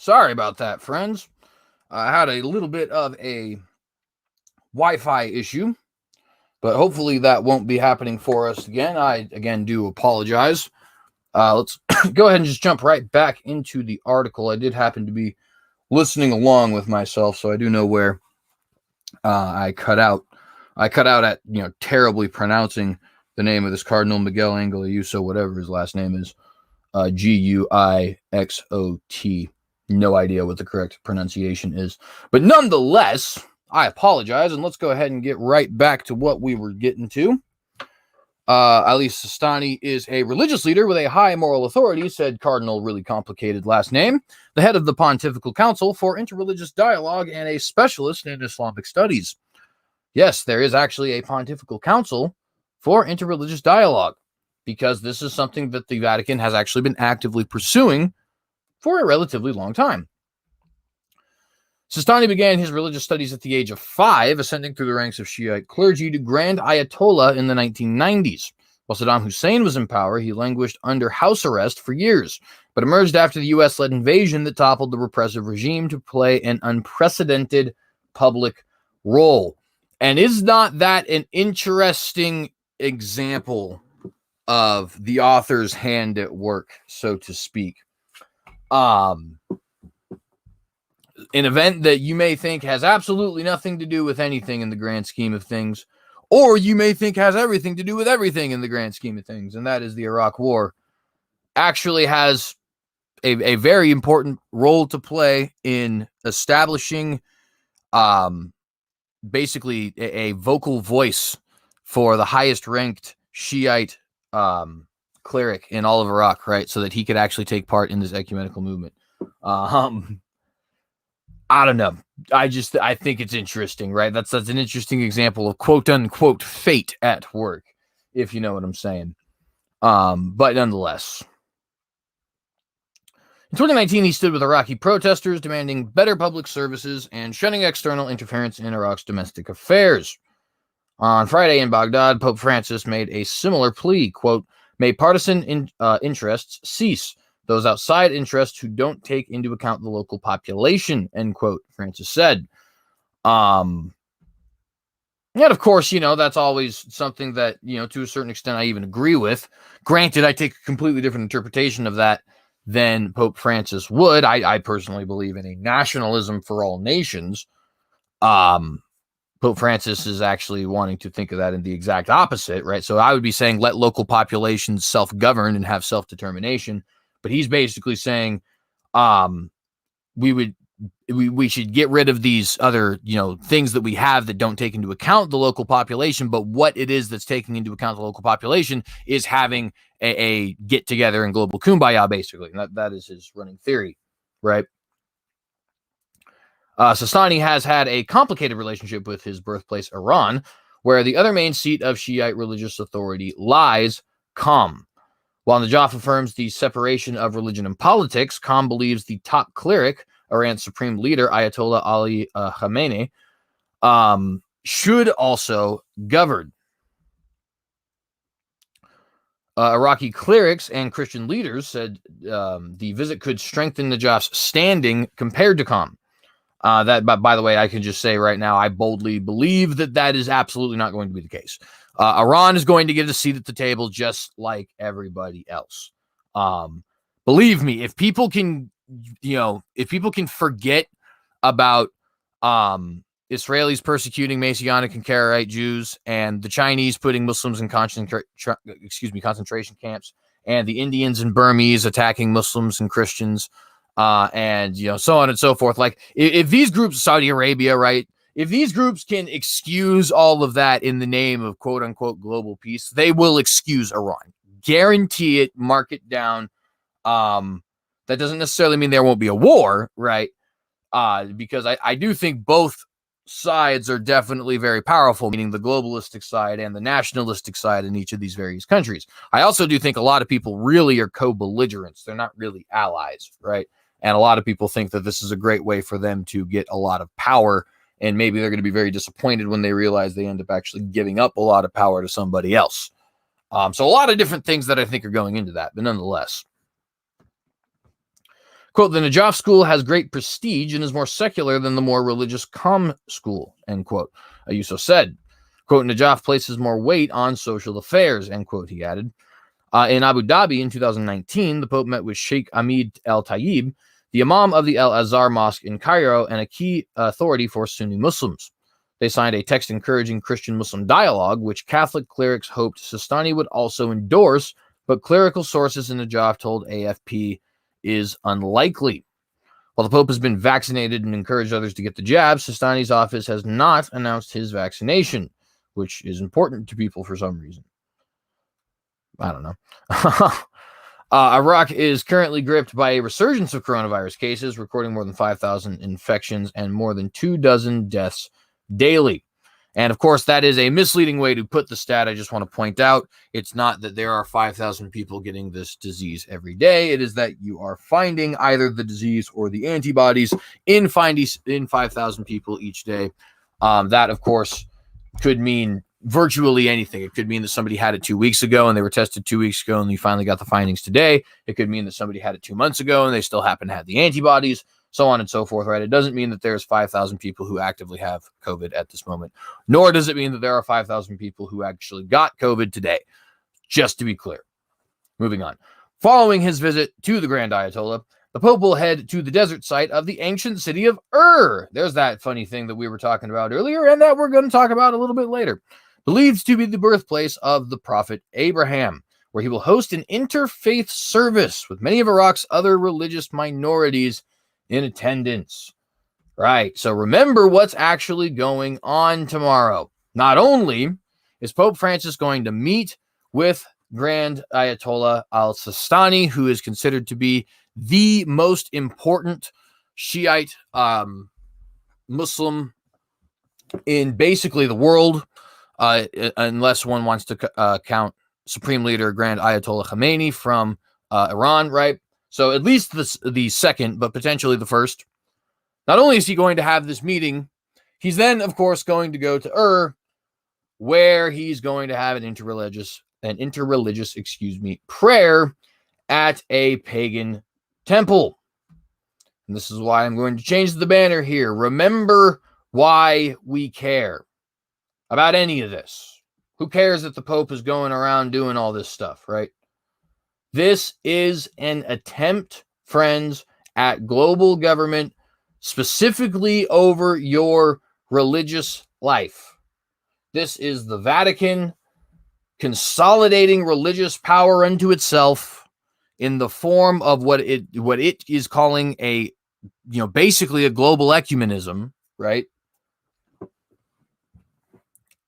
Sorry about that, friends. I had a little bit of a Wi-Fi issue, but hopefully that won't be happening for us again. I, again, do apologize. Let's go ahead and just jump right back into the article. I did happen to be listening along with myself, so I do know where I cut out. I cut out at, terribly pronouncing the name of this Cardinal Miguel Angel Ayuso, whatever his last name is, Guixot. No idea what the correct pronunciation is. But nonetheless, I apologize, and let's go ahead and get right back to what we were getting to. Ali Sistani is a religious leader with a high moral authority, said Cardinal, really complicated last name, the head of the Pontifical Council for Interreligious Dialogue and a specialist in Islamic studies. Yes, there is actually a Pontifical Council for Interreligious Dialogue, because this is something that the Vatican has actually been actively pursuing for a relatively long time. Sistani began his religious studies at the age of 5, ascending through the ranks of Shiite clergy to Grand Ayatollah in the 1990s. While Saddam Hussein was in power, he languished under house arrest for years, but emerged after the U.S.-led invasion that toppled the repressive regime to play an unprecedented public role. And is not that an interesting example of the author's hand at work, so to speak? An event that you may think has absolutely nothing to do with anything in the grand scheme of things, or you may think has everything to do with everything in the grand scheme of things, and that is the Iraq War, actually has a very important role to play in establishing basically a vocal voice for the highest ranked Shiite cleric in all of Iraq, right? So that he could actually take part in this ecumenical movement. I don't know. I think it's interesting, right? That's an interesting example of quote unquote fate at work, if you know what I'm saying. But nonetheless, in 2019, he stood with Iraqi protesters demanding better public services and shunning external interference in Iraq's domestic affairs. On Friday in Baghdad, Pope Francis made a similar plea, quote, "May partisan interests cease. Those outside interests who don't take into account the local population," end quote, Francis said. And of course, that's always something that, to a certain extent, I even agree with. Granted, I take a completely different interpretation of that than Pope Francis would. I personally believe in a nationalism for all nations. Pope Francis is actually wanting to think of that in the exact opposite, right? So I would be saying let local populations self-govern and have self-determination. But he's basically saying we should get rid of these other, things that we have that don't take into account the local population. But what it is that's taking into account the local population is having a get together and global kumbaya, basically. And that is his running theory, right? Sistani has had a complicated relationship with his birthplace, Iran, where the other main seat of Shiite religious authority lies, Qom. While Najaf affirms the separation of religion and politics, Qom believes the top cleric, Iran's supreme leader, Ayatollah Ali Khamenei, should also govern. Iraqi clerics and Christian leaders said the visit could strengthen Najaf's standing compared to Qom. That, by the way, I can just say right now, I boldly believe that is absolutely not going to be the case. Iran is going to get a seat at the table just like everybody else. Believe me, if people can forget about Israelis persecuting Messianic and Karaite Jews, and the Chinese putting Muslims in concentration camps, and the Indians and Burmese attacking Muslims and Christians, and so on and so forth. Like if these groups, Saudi Arabia, right? If these groups can excuse all of that in the name of quote unquote global peace, they will excuse Iran. Guarantee it, mark it down. That doesn't necessarily mean there won't be a war, right? Because I do think both sides are definitely very powerful, meaning the globalistic side and the nationalistic side in each of these various countries. I also do think a lot of people really are co-belligerents. They're not really allies, right? And a lot of people think that this is a great way for them to get a lot of power, and maybe they're going to be very disappointed when they realize they end up actually giving up a lot of power to somebody else. So a lot of different things that I think are going into that, but nonetheless. Quote, the Najaf school has great prestige and is more secular than the more religious Qom school, end quote. Ayuso said, quote, Najaf places more weight on social affairs, end quote, he added. In Abu Dhabi in 2019, the Pope met with Sheikh Ahmed Al Tayyib, the Imam of the Al Azhar Mosque in Cairo and a key authority for Sunni Muslims. They signed a text encouraging Christian-Muslim dialogue, which Catholic clerics hoped Sistani would also endorse, but clerical sources in Najaf told AFP is unlikely. While the Pope has been vaccinated and encouraged others to get the jab, Sistani's office has not announced his vaccination, which is important to people for some reason. I don't know. Iraq is currently gripped by a resurgence of coronavirus cases, recording more than 5,000 infections and more than 24 deaths daily. And of course, that is a misleading way to put the stat. I just want to point out, it's not that there are 5,000 people getting this disease every day. It is that you are finding either the disease or the antibodies in 5,000 people each day. That, of course, could mean virtually anything. It could mean that somebody had it 2 weeks ago and they were tested 2 weeks ago and you finally got the findings today. It could mean that somebody had it 2 months ago and they still happen to have the antibodies, so on and so forth, right? It doesn't mean that there's 5,000 people who actively have COVID at this moment, nor does it mean that there are 5,000 people who actually got COVID today, just to be clear. Moving on. Following his visit to the Grand Ayatollah, the Pope will head to the desert site of the ancient city of Ur. There's that funny thing that we were talking about earlier and that we're going to talk about a little bit later. Believed to be the birthplace of the prophet Abraham, where he will host an interfaith service with many of Iraq's other religious minorities in attendance. Right, so remember what's actually going on tomorrow. Not only is Pope Francis going to meet with Grand Ayatollah al-Sistani, who is considered to be the most important Shiite Muslim in basically the world, unless one wants to count Supreme Leader Grand Ayatollah Khamenei from Iran, right? So at least the second, but potentially the first. Not only is he going to have this meeting, he's then, of course, going to go to Ur, where he's going to have an interreligious prayer at a pagan temple. And this is why I'm going to change the banner here. Remember why we care about any of this. Who cares that the Pope is going around doing all this stuff, right? This is an attempt, friends, at global government, specifically over your religious life. This is the Vatican consolidating religious power unto itself in the form of what it is calling basically a global ecumenism, right?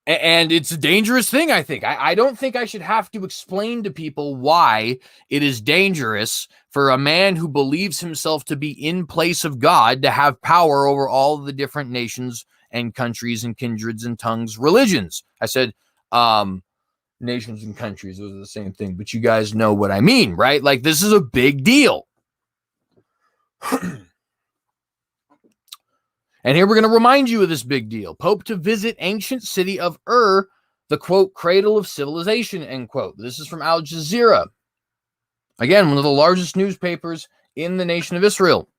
And it's a dangerous thing, I think. I don't think I should have to explain to people why it is dangerous for a man who believes himself to be in place of God to have power over all the different nations and countries and kindreds and tongues, religions. I said nations and countries. Those are the same thing, but you guys know what I mean, right? Like, this is a big deal. And here we're going to remind you of this big deal. Pope to visit ancient city of Ur, the, quote, cradle of civilization, end quote. This is from Al Jazeera. Again, one of the largest newspapers in the nation of Israel.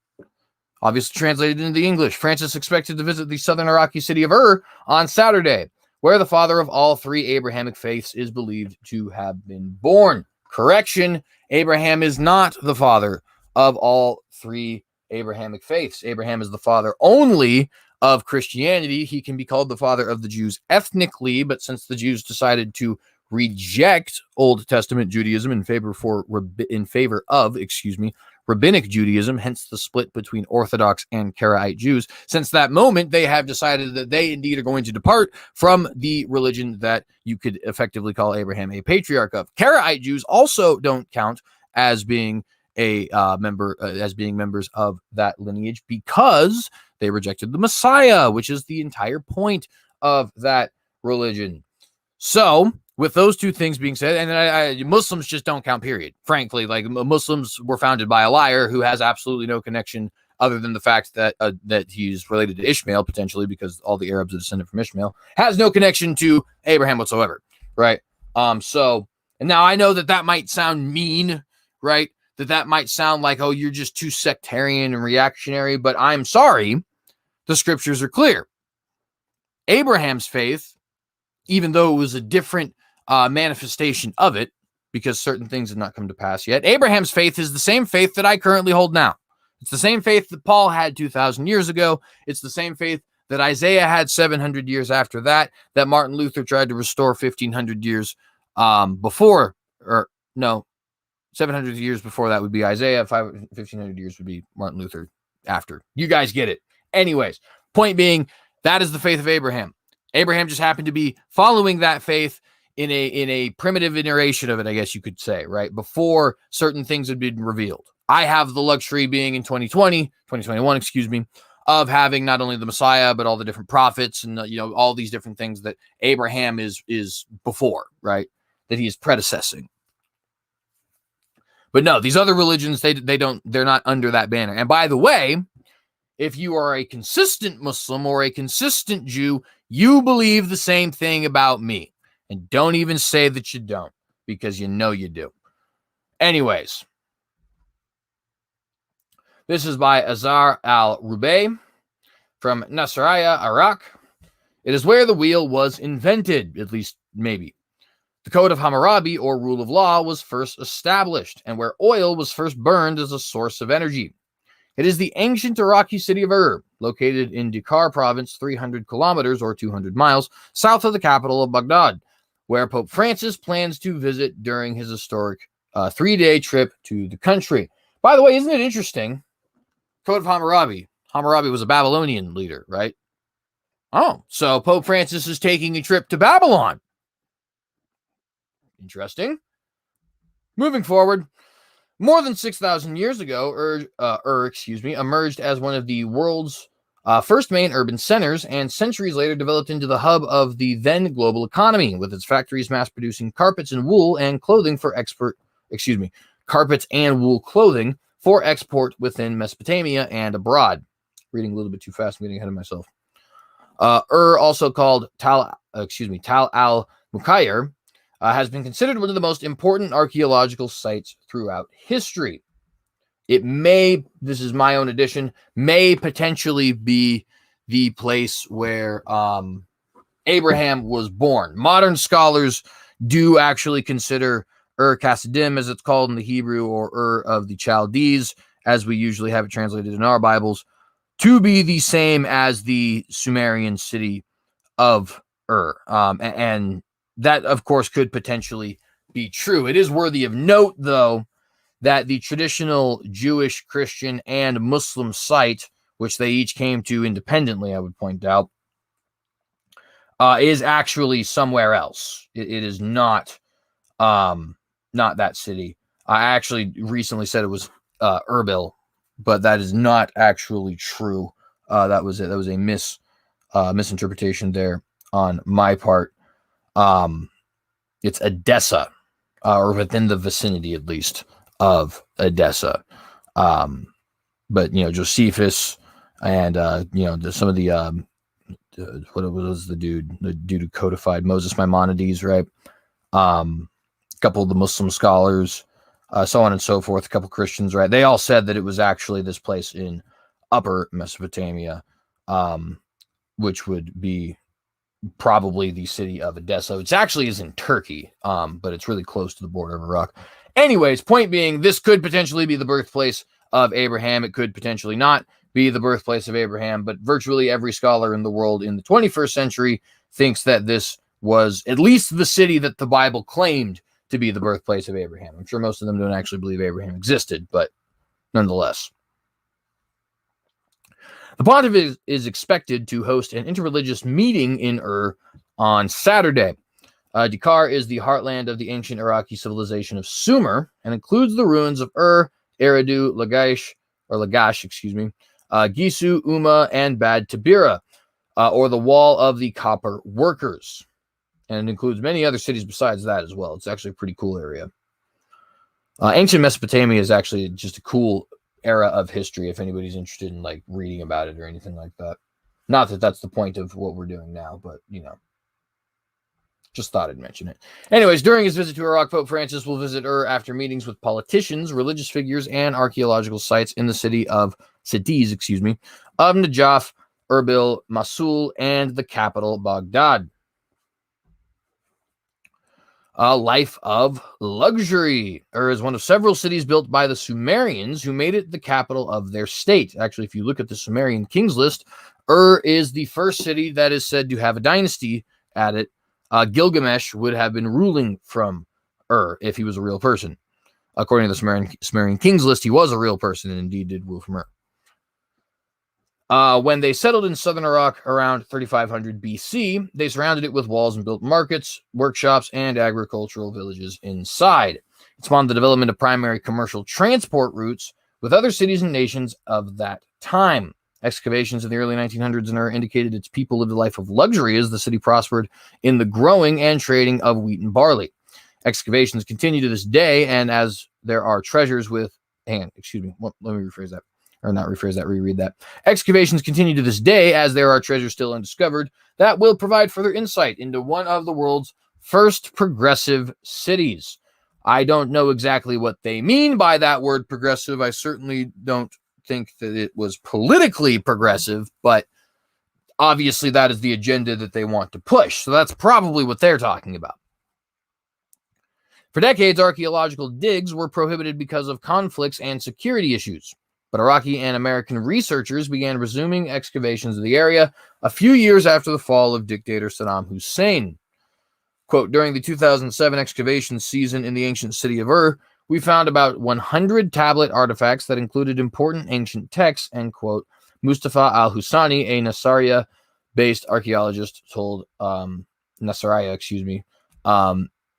Obviously translated into the English. Francis expected to visit the southern Iraqi city of Ur on Saturday, where the father of all three Abrahamic faiths is believed to have been born. Correction, Abraham is not the father of all three Abrahamic faiths. Abraham is the father only of Christianity. He can be called the father of the Jews ethnically, but since the Jews decided to reject Old Testament Judaism in favor of Rabbinic Judaism, hence the split between Orthodox and Karaite Jews, since that moment, they have decided that they indeed are going to depart from the religion that you could effectively call Abraham a patriarch of. Karaite Jews also don't count as being members of that lineage because they rejected the Messiah, which is the entire point of that religion. So, with those two things being said, and Muslims just don't count, period. Frankly, like, Muslims were founded by a liar who has absolutely no connection other than the fact that he's related to Ishmael, potentially, because all the Arabs are descended from Ishmael, has no connection to Abraham whatsoever, right? And now I know that might sound mean, right? that might sound like, oh, you're just too sectarian and reactionary, but I'm sorry, the scriptures are clear. Abraham's faith, even though it was a different manifestation of it, because certain things had not come to pass yet, Abraham's faith is the same faith that I currently hold now. It's the same faith that Paul had 2,000 years ago. It's the same faith that Isaiah had 700 years after that Martin Luther tried to restore 1,500 years before, or no, 700 years before that would be Isaiah, 1,500 years would be Martin Luther after. You guys get it. Anyways, point being, that is the faith of Abraham. Abraham just happened to be following that faith in a primitive iteration of it, I guess you could say, right? Before certain things had been revealed. I have the luxury being in 2021, of having not only the Messiah, but all the different prophets and, all these different things that Abraham is before, right? That he is predecessing. But no, these other religions, they're not under that banner. And by the way, if you are a consistent Muslim or a consistent Jew, you believe the same thing about me. And don't even say that you don't, because you know you do. Anyways, this is by Azhar al-Rubai from Nasiriyah, Iraq. It is where the wheel was invented, at least maybe. The Code of Hammurabi, or rule of law, was first established, and where oil was first burned as a source of energy. It is the ancient Iraqi city of Ur, located in Dakar province, 300 kilometers or 200 miles south of the capital of Baghdad, where Pope Francis plans to visit during his historic 3-day trip to the country. By the way, isn't it interesting? Code of Hammurabi. Hammurabi was a Babylonian leader, right? Oh, so Pope Francis is taking a trip to Babylon. Interesting. Moving forward, more than 6,000 years ago, emerged as one of the world's first main urban centers, and centuries later developed into the hub of the then global economy, with its factories mass-producing carpets and wool clothing for export within Mesopotamia and abroad. Reading a little bit too fast, I'm getting ahead of myself. Also called Tal al-Mukhayr, has been considered one of the most important archaeological sites throughout history. It may, this is my own addition, may potentially be the place where Abraham was born. Modern scholars do actually consider Ur-Kasdim, as it's called in the Hebrew, or Ur of the Chaldees, as we usually have it translated in our Bibles, to be the same as the Sumerian city of Ur. And that, of course, could potentially be true. It is worthy of note, though, that the traditional Jewish, Christian, and Muslim site, which they each came to independently, I would point out, is actually somewhere else. It is not that city. I actually recently said it was Erbil, but that is not actually true. That was it. That was a misinterpretation there on my part. It's Edessa, or within the vicinity, at least, of Edessa. But Josephus and some of the what was the dude who codified Moses Maimonides, right? A couple of the Muslim scholars, so on and so forth, a couple Christians, right? They all said that it was actually this place in Upper Mesopotamia, which would be probably the city of Edessa. It actually is in Turkey, but it's really close to the border of Iraq. Anyways, point being, this could potentially be the birthplace of Abraham. It could potentially not be the birthplace of Abraham, but virtually every scholar in the world in the 21st century thinks that this was at least the city that the Bible claimed to be the birthplace of Abraham. I'm sure most of them don't actually believe Abraham existed, but nonetheless. The pontiff is expected to host an interreligious meeting in Ur on Saturday. Dakar is the heartland of the ancient Iraqi civilization of Sumer and includes the ruins of Ur, Eridu, Lagash, Gisu, Umma, and Bad Tabira, or the Wall of the Copper Workers. And it includes many other cities besides that as well. It's actually a pretty cool area. Ancient Mesopotamia is actually just a cool era of history if anybody's interested in reading about it or anything like that. Not that that's the point of what we're doing now, but Just thought I'd mention it. Anyways, during his visit to Iraq, Pope Francis will visit after meetings with politicians, religious figures, and archaeological sites in the cities, of Najaf, Erbil, Mosul, and the capital, Baghdad. A life of luxury. Is one of several cities built by the Sumerians who made it the capital of their state. Actually, if you look at the Sumerian kings list, is the first city that is said to have a dynasty at it. Gilgamesh would have been ruling from if he was a real person. According to the Sumerian kings list, he was a real person and indeed did rule from when they settled in southern Iraq around 3500 BC, they surrounded it with walls and built markets, workshops, and agricultural villages inside. It spawned the development of primary commercial transport routes with other cities and nations of that time. Excavations in the early 1900s in Ur indicated its people lived a life of luxury as the city prospered in the growing and trading of wheat and barley. Excavations continue to this day, and as there are treasures with... let me rephrase that. Or not rephrase that, reread that. Excavations continue to this day as there are treasures still undiscovered that will provide further insight into one of the world's first progressive cities. I don't know exactly what they mean by that word progressive. I certainly don't think that it was politically progressive, but obviously that is the agenda that they want to push. So that's probably what they're talking about. For decades, archaeological digs were prohibited because of conflicts and security issues. But Iraqi and American researchers began resuming excavations of the area a few years after the fall of dictator Saddam Hussein. Quote, during the 2007 excavation season in the ancient city of Ur, we found about 100 tablet artifacts that included important ancient texts, end quote. Mustafa al-Husani, a Nasiriyah-based archaeologist, told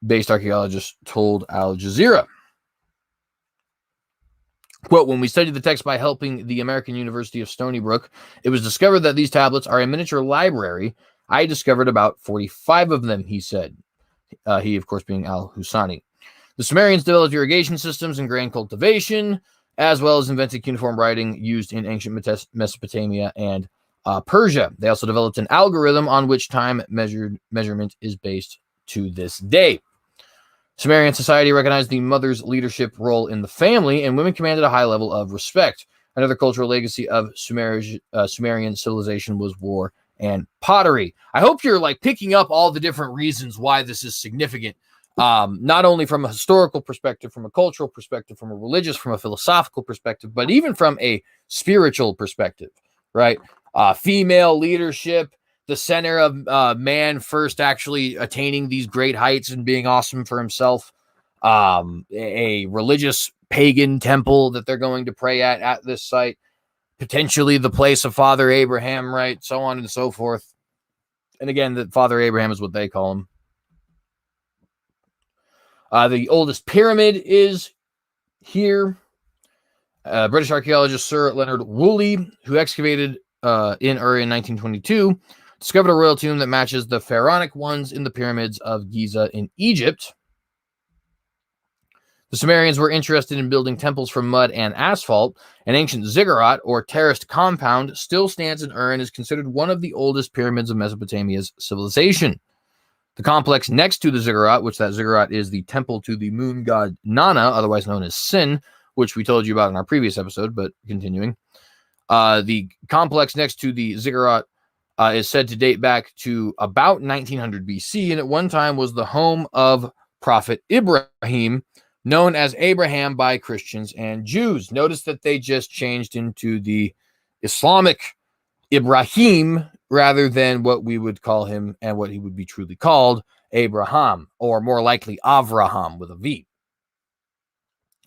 based archaeologist told Al Jazeera. Quote, when we studied the text by helping the American University of Stony Brook, it was discovered that these tablets are a miniature library. I discovered about 45 of them, he said. He, of course, being al-Husani. The Sumerians developed irrigation systems and grain cultivation, as well as invented cuneiform writing used in ancient Mesopotamia and Persia. They also developed an algorithm on which time measurement is based to this day. Sumerian society recognized the mother's leadership role in the family, and women commanded a high level of respect. Another cultural legacy of Sumerian civilization was war and pottery. I hope you're picking up all the different reasons why this is significant, not only from a historical perspective, from a cultural perspective, from a religious, from a philosophical perspective, but even from a spiritual perspective, right? Female leadership, the center of man first actually attaining these great heights and being awesome for himself. A religious pagan temple that they're going to pray at this site. Potentially the place of Father Abraham, right? So on and so forth. And again, that Father Abraham is what they call him. The oldest pyramid is here. British archaeologist Sir Leonard Woolley, who excavated in Ur in 1922, discovered a royal tomb that matches the pharaonic ones in the pyramids of Giza in Egypt. The Sumerians were interested in building temples from mud and asphalt. An ancient ziggurat, or terraced compound, still stands in Ur and is considered one of the oldest pyramids of Mesopotamia's civilization. The complex next to the ziggurat, which that ziggurat is the temple to the moon god Nana, otherwise known as Sin, which we told you about in our previous episode, but continuing. The complex next to the ziggurat is said to date back to about 1900 BC, and at one time was the home of Prophet Ibrahim, known as Abraham by Christians and Jews. Notice that they just changed into the Islamic Ibrahim rather than what we would call him and what he would be truly called, Abraham, or more likely Avraham with a V.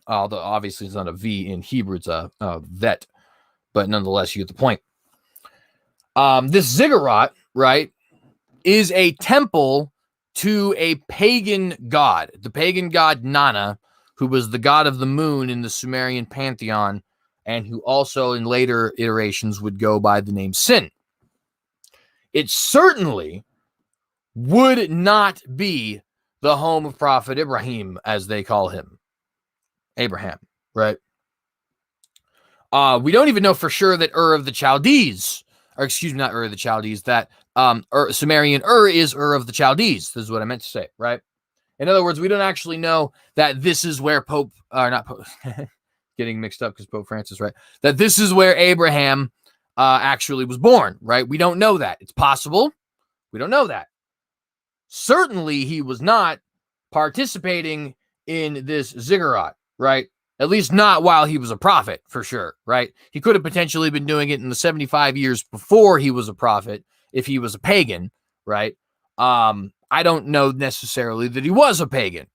Although obviously it's not a V in Hebrew, it's a vet, but nonetheless, you get the point. This ziggurat, right, is a temple to a pagan god, the pagan god Nana, who was the god of the moon in the Sumerian pantheon, and who also in later iterations would go by the name Sin. It certainly would not be the home of Prophet Ibrahim, as they call him. Abraham, right? We don't even know for sure that Ur of the Chaldees or excuse me, not Ur of the Chaldees, that Sumerian is Ur of the Chaldees. This is what I meant to say, right? In other words, we don't actually know that this is where not Pope, getting mixed up because Pope Francis, right? That this is where Abraham actually was born, right? We don't know that. It's possible. We don't know that. Certainly, he was not participating in this ziggurat, right? At least not while he was a prophet, for sure, right? He could have potentially been doing it in the 75 years before he was a prophet, if he was a pagan, right? I don't know necessarily that he was a pagan.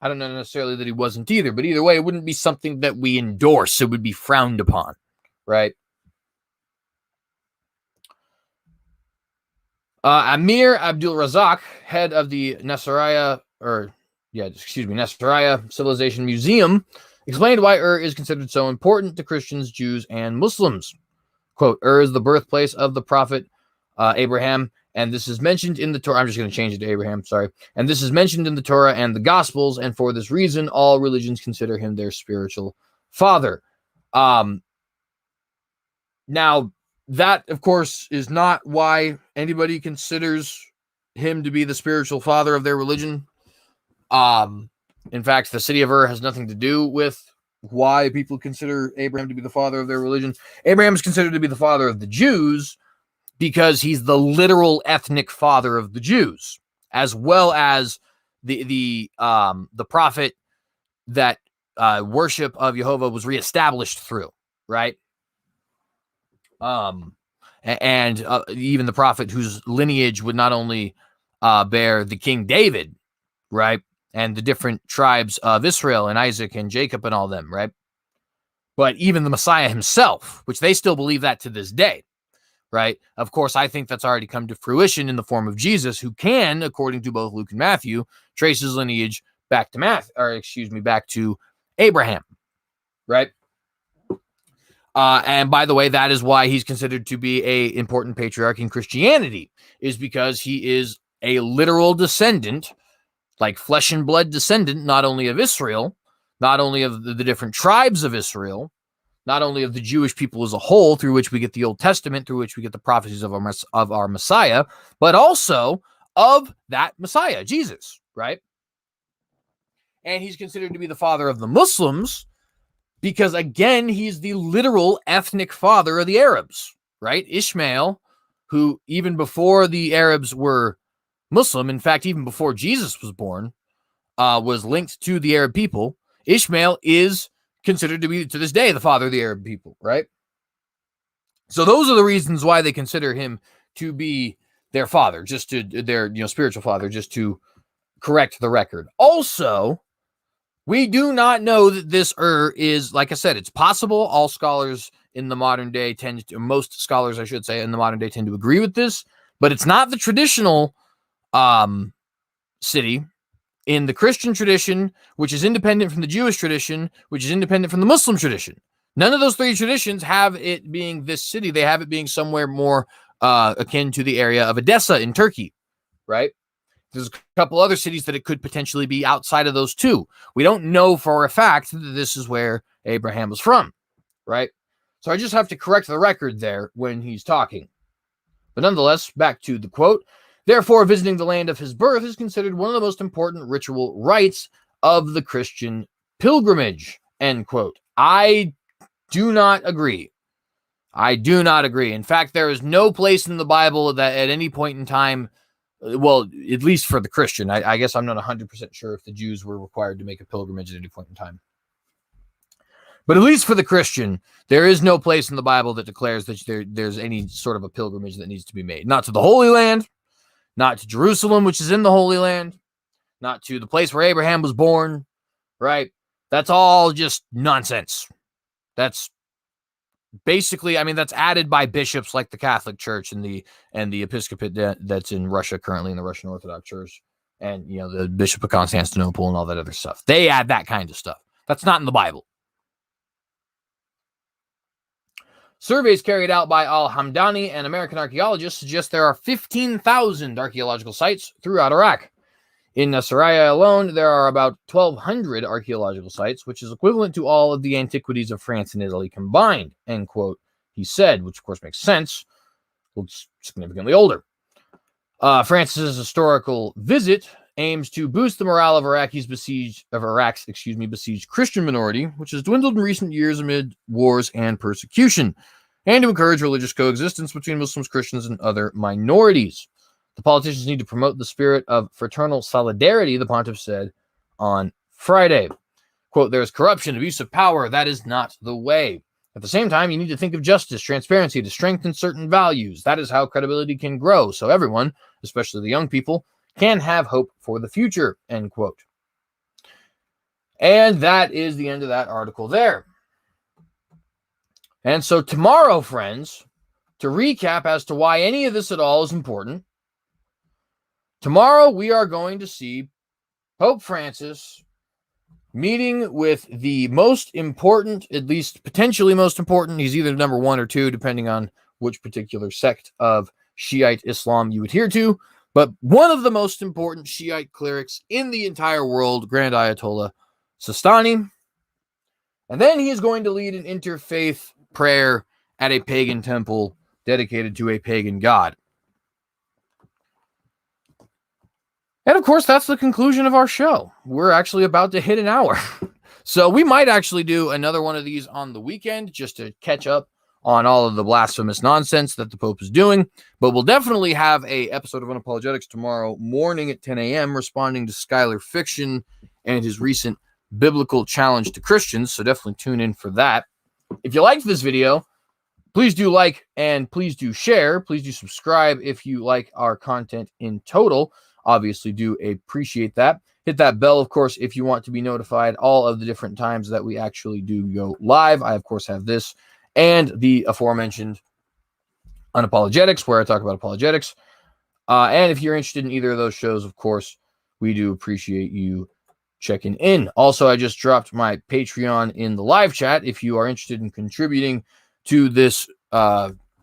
I don't know necessarily that he wasn't either, but either way, it wouldn't be something that we endorse. It would be frowned upon, right? Amir Abdul Razak, head of the Nasiriyah Civilization Museum, explained why Ur is considered so important to Christians, Jews, and Muslims. Quote, Ur is the birthplace of the prophet Abraham, and this is mentioned in the Torah. I'm just going to change it to Abraham, sorry. And this is mentioned in the Torah and the Gospels, and for this reason, all religions consider him their spiritual father. Now, that, of course, is not why anybody considers him to be the spiritual father of their religion. In fact, the city of Ur has nothing to do with why people consider Abraham to be the father of their religion. Abraham is considered to be the father of the Jews because he's the literal ethnic father of the Jews, as well as the prophet that worship of Jehovah was reestablished through, right? And even the prophet whose lineage would not only bear the King David, right, and the different tribes of Israel and Isaac and Jacob and all them, right, but even the Messiah himself, which they still believe that to this day, right? Of course, I think that's already come to fruition in the form of Jesus, who can, according to both Luke and Matthew, trace his lineage back to back to Abraham, right? And by the way, that is why he's considered to be an important patriarch in Christianity, is because he is a literal descendant, like flesh and blood descendant, not only of Israel, not only of the different tribes of Israel, not only of the Jewish people as a whole, through which we get the Old Testament, through which we get the prophecies of our Messiah, but also of that Messiah, Jesus, right? And he's considered to be the father of the Muslims, because, again, he's the literal ethnic father of the Arabs, right? Ishmael, who even before the Arabs were Muslim, in fact, even before Jesus was born, was linked to the Arab people. Ishmael is considered to be, to this day, the father of the Arab people, right? So those are the reasons why they consider him to be their father, just to their spiritual father, just to correct the record. Also, we do not know that this Ur is, like I said, it's possible. All scholars in the modern day most scholars, I should say, in the modern day tend to agree with this, but it's not the traditional city. In the Christian tradition, which is independent from the Jewish tradition, which is independent from the Muslim tradition. None of those three traditions have it being this city. They have it being somewhere more akin to the area of Edessa in Turkey, right? There's a couple other cities that it could potentially be outside of those two. We don't know for a fact that this is where Abraham was from, right? So I just have to correct the record there when he's talking. But nonetheless, back to the quote. Therefore, visiting the land of his birth is considered one of the most important ritual rites of the Christian pilgrimage, end quote. I do not agree. I do not agree. In fact, there is no place in the Bible that at any point in time, well, at least for the Christian, I guess I'm not 100% sure if the Jews were required to make a pilgrimage at any point in time. But at least for the Christian, there is no place in the Bible that declares that there's any sort of a pilgrimage that needs to be made. Not to the Holy Land, not to Jerusalem, which is in the Holy Land, not to the place where Abraham was born, right? That's all just nonsense. That's basically, I mean, that's added by bishops like the Catholic Church and the Episcopate that's in Russia currently, in the Russian Orthodox Church, and the Bishop of Constantinople and all that other stuff. They add that kind of stuff. That's not in the Bible. Surveys carried out by Al-Hamdani and American archaeologists suggest there are 15,000 archaeological sites throughout Iraq. In Nasiriyah alone, there are about 1,200 archaeological sites, which is equivalent to all of the antiquities of France and Italy combined, end quote, he said, which of course makes sense. Well, it's significantly older. Francis's historical visit aims to boost the morale of Iraq's besieged Christian minority, which has dwindled in recent years amid wars and persecution, and to encourage religious coexistence between Muslims, Christians, and other minorities. The politicians need to promote the spirit of fraternal solidarity, the pontiff said on Friday. Quote, there is corruption, abuse of power. That is not the way. At the same time, you need to think of justice, transparency to strengthen certain values. That is how credibility can grow. So everyone, especially the young people, can have hope for the future, end quote. And that is the end of that article there. And so tomorrow, friends, to recap as to why any of this at all is important, tomorrow we are going to see Pope Francis meeting with the most important, at least potentially most important, he's either number 1 or 2, depending on which particular sect of Shiite Islam you adhere to, but one of the most important Shiite clerics in the entire world, Grand Ayatollah Sistani. And then he is going to lead an interfaith prayer at a pagan temple dedicated to a pagan god. And of course, that's the conclusion of our show. We're actually about to hit an hour. So we might actually do another one of these on the weekend just to catch up on all of the blasphemous nonsense that the Pope is doing. But we'll definitely have an episode of Unapologetics tomorrow morning at 10 a.m. responding to Skylar Fiction and his recent biblical challenge to Christians. So definitely tune in for that. If you liked this video, please do like and please do share. Please do subscribe if you like our content in total. Obviously do appreciate that. Hit that bell, of course, if you want to be notified all of the different times that we actually do go live. I, of course, have this and the aforementioned Unapologetics, where I talk about apologetics. And if you're interested in either of those shows, of course, we do appreciate you checking in. Also, I just dropped my Patreon in the live chat. If you are interested in contributing to this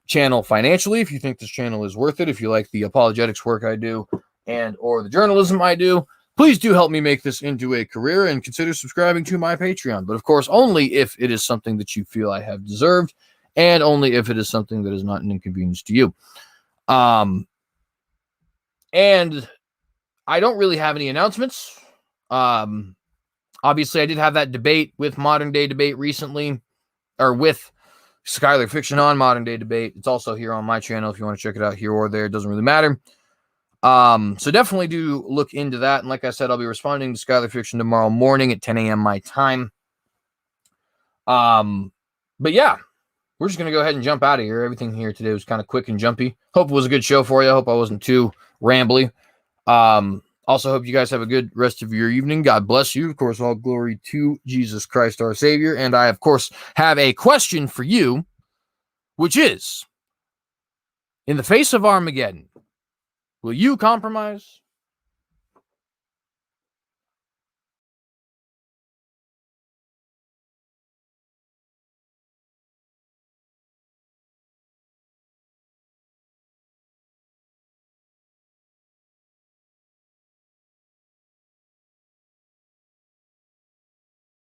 channel financially, if you think this channel is worth it, if you like the apologetics work I do, and or the journalism I do, please do help me make this into a career and consider subscribing to my Patreon. But of course, only if it is something that you feel I have deserved and only if it is something that is not an inconvenience to you. And I don't really have any announcements. Obviously, I did have that debate with Modern Day Debate recently, or with Skylar Fiction on Modern Day Debate. It's also here on my channel if you want to check it out here or there. It doesn't really matter. So definitely do look into that. And like I said, I'll be responding to Skylar Fiction tomorrow morning at 10 a.m. my time. But yeah, we're just going to go ahead and jump out of here. Everything here today was kind of quick and jumpy. Hope it was a good show for you. Hope I wasn't too rambly. Also hope you guys have a good rest of your evening. God bless you. Of course, all glory to Jesus Christ, our Savior. And I, of course, have a question for you, which is, in the face of Armageddon, will you compromise